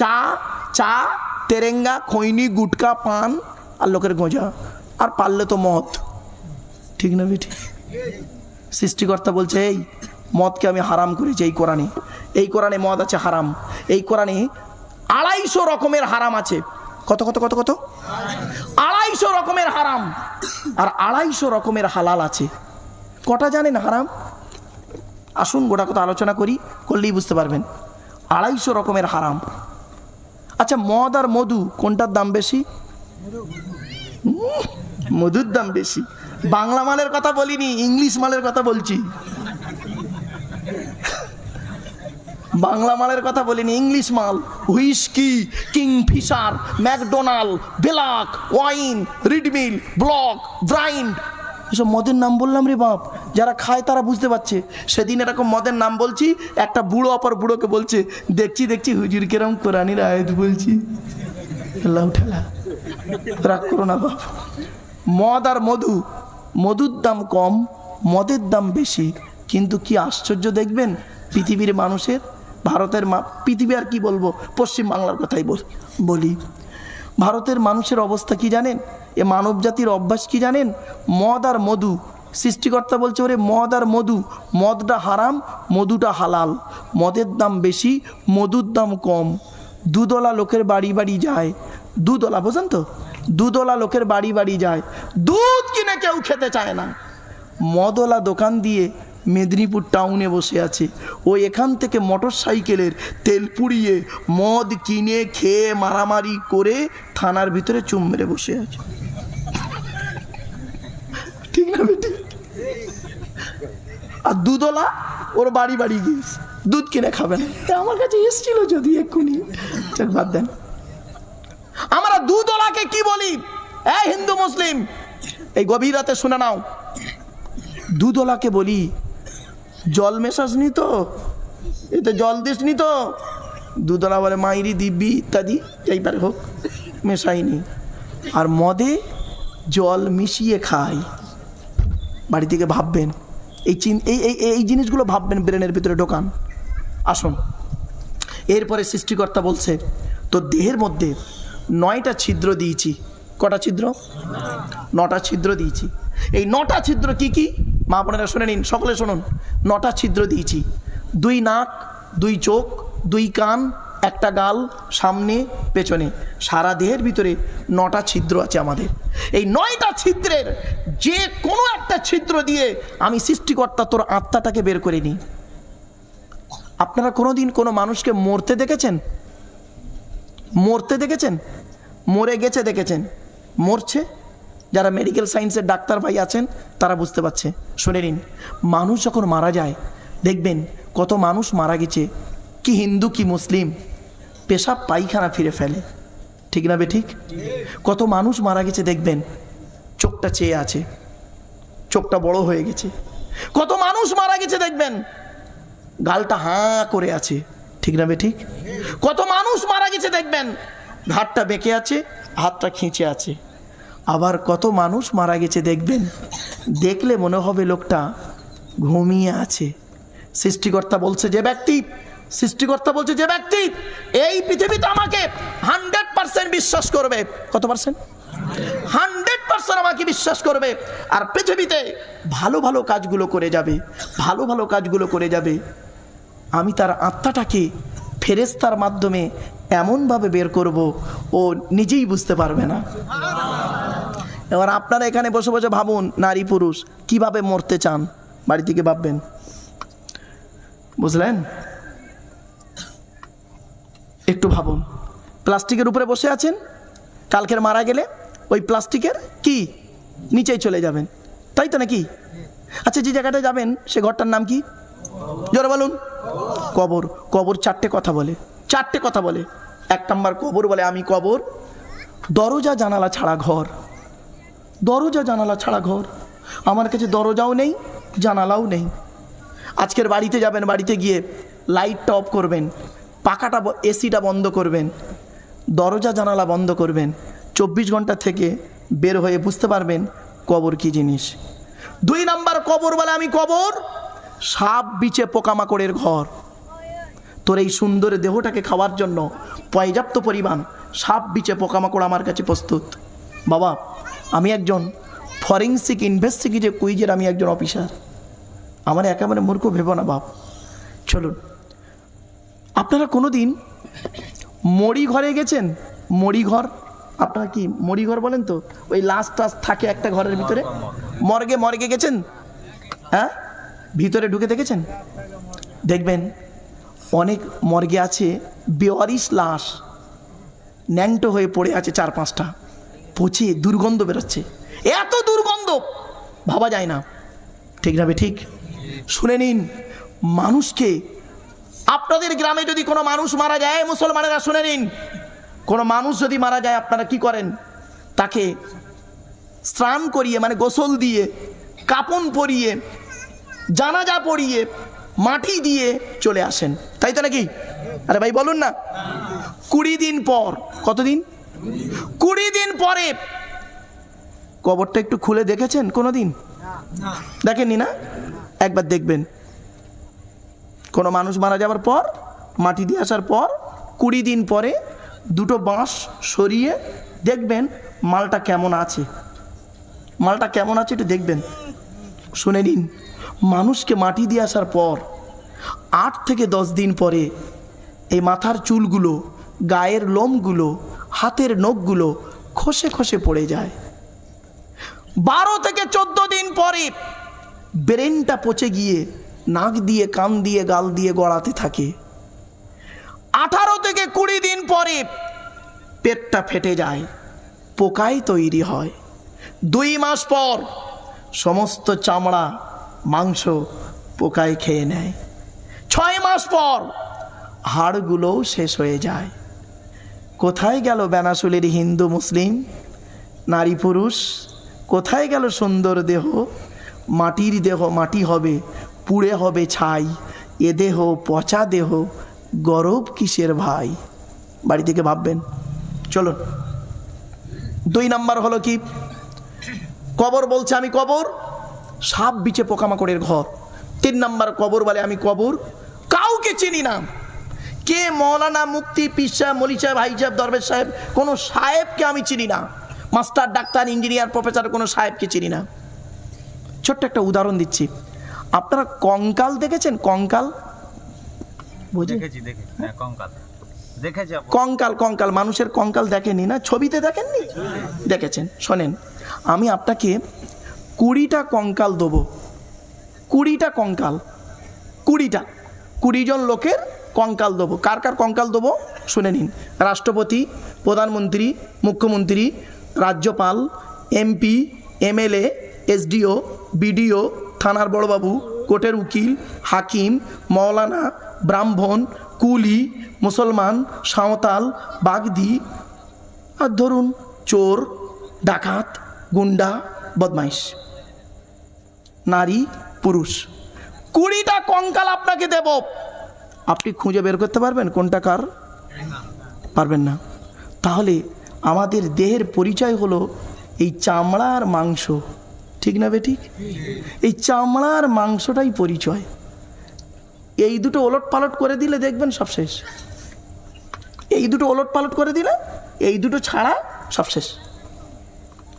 চা চা তেরেঙ্গা খৈনি গুটকা পান আর লোকের গোঁজা, আর পারলে তো মদ। ঠিক না বেটি? সৃষ্টিকর্তা বলছে এই মদকে আমি হারাম করেছি। এই কোরআনে মদ আছে হারাম। এই কোরআনে 250 রকমের হারাম আছে। কত কত কত কত 250 রকমের হারাম, আর 250 রকমের হালাল আছে। কটা জানেন হারাম? আসুন গোটা কথা আলোচনা করলেই বুঝতে পারবেন। 250 রকমের হারাম। আচ্ছা, মদ আর মধু কোনটার দাম বেশি? মধুর দাম বেশি। বাংলা মালের কথা বলিনি, ইংলিশ মালের কথা বলছি। বাংলা মালের কথা বলিনি, ইংলিশ মাল। হুইস্কি, কিংফিশার, ম্যাকডোনাল্ড, বেলাক, ওয়াইন, রিডমিল, ব্লক, ব্রাইন, এসব মদের নাম বললাম রে বাপ। যারা খায় তারা বুঝতে পারছে। সেদিন এরকম মদের নাম বলছি, একটা বুড়ো অপর বুড়োকে বলছে, দেখছি হুজুর কেরম কোরআনের আয়াত বলছি। আল্লাহ ঠেলা, রাগ করো না বাপ। মদ আর মধু, মধুর দাম কম, মদের দাম বেশি। কিন্তু কি আশ্চর্য দেখবেন পৃথিবীর মানুষের, ভারতের পৃথিবী আর কি বলবো, পশ্চিম বাংলার কথাই বলি। ভারতের মানুষের অবস্থা কি জানেন? এ মানব জাতির অভ্যাস কি জানেন? মদ আর মধু। সৃষ্টিকর্তা বলছে ওরে মদ আর মধু, মদটা হারাম, মধুটা হালাল। মদের দাম বেশি, মধুর দাম কম। দুধওয়ালা লোকের বাড়ি বাড়ি যায়, দুধওয়ালা বোঝেন তো, দুধওয়ালা লোকের বাড়ি বাড়ি যায়, দুধ কিনে কেউ খেতে চায় না। মদওয়ালা দোকান দিয়ে মেদিনীপুর টাউনে বসে আছে, ও এখান থেকে মোটর সাইকেলের তেল পুড়িয়ে মদ কিনে খেয়ে মারামারি করে থানার ভিতরে চুম মেরে বসে আছে। ঠিক না বেটি? আর দুধওয়ালা ওর বাড়ি বাড়ি গিয়েছে, দুধ কিনে খাবে না। আমার কাছে এসছিল যদি এক্ষুনি, বাদ দেন। আমরা দুধওয়ালাকে কি বলি? এই হিন্দু মুসলিম, এই গভীর রাতে শুনে নাও। দুধওয়ালাকে বলি জল মেশাস নি তো, এতে জল দিস নি তো? দুধওয়ালা বলে মাইরি দিব্যি ইত্যাদি যাই পারে হোক, মেশাইনি। আর মদে জল মিশিয়ে খাই। বাড়ি থেকে ভাববেন, এই জিনিসগুলো ভাববেন, ব্রেনের ভিতরে ঢোকান। আসুন, এরপরে সৃষ্টিকর্তা বলছে তোর দেহের মধ্যে 9টা ছিদ্র দিয়েছি। কটা ছিদ্র? 9টা ছিদ্র দিয়েছি। এই 9টা ছিদ্র কি কি মা বোনেরা শুনে নিন, সকলে শুনুন। 9টা ছিদ্র দিয়েছি। 2 নাক, 2 চোখ, 2 কান, 1টা গাল, সামনে পেছনে, সারা দেহের ভিতরে 9টা ছিদ্র আছে আমাদের। এই 9টা ছিদ্রের যে কোনো একটা ছিদ্র দিয়ে আমি সৃষ্টিকর্তা তোর আত্মাটাকে বের করে নিই। আপনারা কোনোদিন কোনো মানুষকে মরতে দেখেছেন? মরতে দেখেছেন? মরে গেছে দেখেছেন? মরছে? যারা মেডিকেল সায়েন্সের ডাক্তার ভাই আছেন তারা বুঝতে পারছে। শুনে নিন, মানুষ যখন মারা যায় দেখবেন কত মানুষ মারা গেছে, কি হিন্দু কি মুসলিম, পেশাব পায়খানা ফিরে ফেলে। ঠিক না বেঠিক? কত মানুষ মারা গেছে দেখবেন চোখটা চেয়ে আছে, চোখটা বড় হয়ে গেছে। কত মানুষ মারা গেছে দেখবেন গালটা হাঁ করে আছে। ঠিক না বেঠিক? কত মানুষ মারা গেছে দেখবেন ঘাটটা বেঁকে আছে, হাতটা খিঁচে আছে। আবার কত মানুষ মারা গেছে দেখবেন দেখলে মনে হবে লোকটা ঘুমিয়ে আছে। সৃষ্টিকর্তা বলছে যে ব্যক্তি এই পৃথিবীতে আমাকে 100% বিশ্বাস করবে, কত পার্সেন্ট? 100% আমাকে বিশ্বাস করবে, আর পৃথিবীতে ভালো ভালো কাজগুলো করে যাবে, আমি তার আত্মাটাকে ফেরেশতার মাধ্যমে এমনভাবে বের করব ও নিজেই বুঝতে পারবে না। এবার আপনারা এখানে বসে বসে ভাবুন, নারী পুরুষ কিভাবে মরতে চান, বাড়ি থেকে ভাববেন, বুঝলেন? একটু ভাবুন, প্লাস্টিকের উপরে বসে আছেন, কালকের মারা গেলে ওই প্লাস্টিকের কি নিচেই চলে যাবেন, তাই তো নাকি? আচ্ছা, যে জায়গাটা যাবেন সে ঘরটার নাম কি? জোরে বলুন। কবর। কবর 4টে কথা বলে, 4টে কথা বলে। 1 নম্বর কবর বলে আমি কবর, দরজা জানালা ছাড়া ঘর। দরজা জানালা ছাড়া ঘর। আমার কাছে দরজাও নেই, জানালাও নেই। আজকের বাড়িতে যাবেন, বাড়িতে গিয়ে লাইটটা অফ করবেন, পাখাটা এসিটা বন্ধ করবেন, দরজা জানালা বন্ধ করবেন। 24 ঘন্টা থেকে বের হয়ে বুঝতে পারবেন কবর কি জিনিস। 2 নম্বর কবর বলে আমি কবর, সাপ বিছে পোকামাকড়ের ঘর। তো তোর এই সুন্দর দেহটাকে খাওয়ার জন্য পর্যাপ্ত পরিমাণ সাপ বিচে পোকামাকড় আমার কাছে প্রস্তুত। বাবা, আমি একজন ফরেন্সিক ইনভেস্টিগেটিভ কুইজের আমি একজন অফিসার, আমার একেবারে মূর্খ ভেবো না বাপ। চলুন, আপনারা কোনো দিন মরি ঘরে গেছেন? মরি ঘর, আপনারা কি মরি ঘর বলেন তো? ওই লাশ টাস থাকে একটা ঘরের ভিতরে, মর্গে গেছেন? হ্যাঁ, ভিতরে ঢুকে দেখেছেন? দেখবেন অনেক মর্গে আছে বেওয়ারিশ লাশ, ন্যাংটো হয়ে পড়ে আছে 4-5টা, পচে দুর্গন্ধ বেরোচ্ছে, এত দুর্গন্ধ ভাবা যায় না, ঠিক না? ঠিক শুনে নিন, মানুষকে, আপনাদের গ্রামে যদি কোনো মানুষ মারা যায়, মুসলমানেরা শুনে নিন, কোনো মানুষ যদি মারা যায় আপনারা কি করেন? তাকে স্নান করিয়ে, মানে গোসল দিয়ে, কাপন পরিয়ে, জানাজা পড়িয়ে, মাটি দিয়ে চলে আসেন, তাই তো নাকি? আরে ভাই বলুন না। 20 দিন পর, কতদিন? 20 দিন পরে কবরটা একটু খুলে দেখেছেন কোনো দিন? দেখেননি না? একবার দেখবেন, কোনো মানুষ মারা যাওয়ার পর মাটি দিয়ে আসার পর 20 দিন পরে দুটো বাঁশ সরিয়ে দেখবেন মালটা কেমন আছে, মালটা কেমন আছে একটু দেখবেন। শুনে নিন, মানুষকে মাটি দিয়ে আসার পর 8 থেকে 10 দিন পরে এই মাথার চুলগুলো, গায়ের লোমগুলো, হাতের নখগুলো খসে খসে পড়ে যায়। 12 থেকে 14 দিন পরে ব্রেনটা পচে গিয়ে নাক দিয়ে, কান দিয়ে, গাল দিয়ে গড়াতে থাকে। 18 থেকে 20 দিন পরে পেটটা ফেটে যায়, পোকায় তৈরি হয়। 2 মাস পর সমস্ত চামড়া, মাংস পোকায় খেয়ে নেয়। 6 মাস পর হাড়গুলোও শেষ হয়ে যায়। কোথায় গেল বেনাসুলের হিন্দু মুসলিম নারী পুরুষ? কোথায় গেল সুন্দর দেহ? মাটির দেহ মাটি হবে, পুড়ে হবে ছাই। এ দেহ পচা দেহ, গরব কিসের ভাই? বাড়ি থেকে ভাববেন। চলুন, 2 নাম্বার হলো কি? কবর বলছে আমি কবর, সাপ বিচে পোকামাকড়ের ঘর। 3 নাম্বার কবর বলে আমি কবর, কাউকে চিনি না। কে মৌলানা, মুফতি, পীর সাহেব, মলি সাহেব, হাই সাহেব, দরবেশ সাহেব, কোনো সাহেবকে আমি চিনি না। মাস্টার, ডাক্তার, ইঞ্জিনিয়ার, প্রফেসর, কোনো সাহেবকে চিনি না। ছোট্ট একটা উদাহরণ দিচ্ছি, আপনারা কঙ্কাল দেখেছেন? কঙ্কাল কঙ্কাল কঙ্কাল মানুষের কঙ্কাল দেখেনি না? ছবিতে দেখেননি? দেখেছেন। শোনেন, আমি আপনাকে 20টা কঙ্কাল দেবো। 20টা কঙ্কাল, 20 জন লোকের কঙ্কাল দেবো। কার কার কঙ্কাল দেবো শুনে নিন। রাষ্ট্রপতি, প্রধানমন্ত্রী, মুখ্যমন্ত্রী, রাজ্যপাল, এমপি, এমএলএ, এসডিও, বিডিও, থানার বড়বাবু, কোর্টের উকিল, হাকিম, মৌলানা, ব্রাহ্মণ, কুলি, মুসলমান, সাঁওতাল, বাগদি, আর ধরুন চোর, ডাকাত, গুন্ডা, বদমাইশ, নারী, পুরুষ। 20টা কঙ্কাল আপনাকে দেব। আপনি খুঁজে বের করতে পারবেন কোনটা কার? পারবেন না। তাহলে আমাদের দেহের পরিচয় হলো এই চামড়া আর মাংস, ঠিক না বেঠিক? এই চামড়া আর মাংসটাই পরিচয়। এই দুটো ওলট পালট করে দিলে দেখবেন সব শেষ। এই দুটো ওলট পালট করে দিলে, এই দুটো ছাড়া সব শেষ।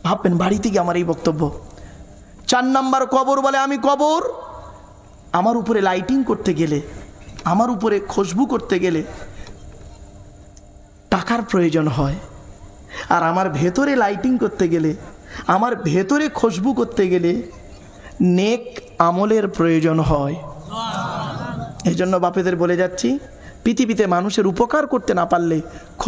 ভাববেন বাড়িতে গিয়ে আমার এই বক্তব্য। 4 নাম্বার কবর বলে আমি কবর, আমার উপরে লাইটিং করতে গেলে, আমার উপরে খুশবু করতে গেলে টাকার প্রয়োজন হয়, আর আমার ভেতরে লাইটিং করতে গেলে, আমার ভেতরে খুশবু করতে গেলে নেক আমলের প্রয়োজন হয়। এই জন্য বাপেদের বলে যাচ্ছি, পৃথিবীতে মানুষের উপকার করতে না পারলে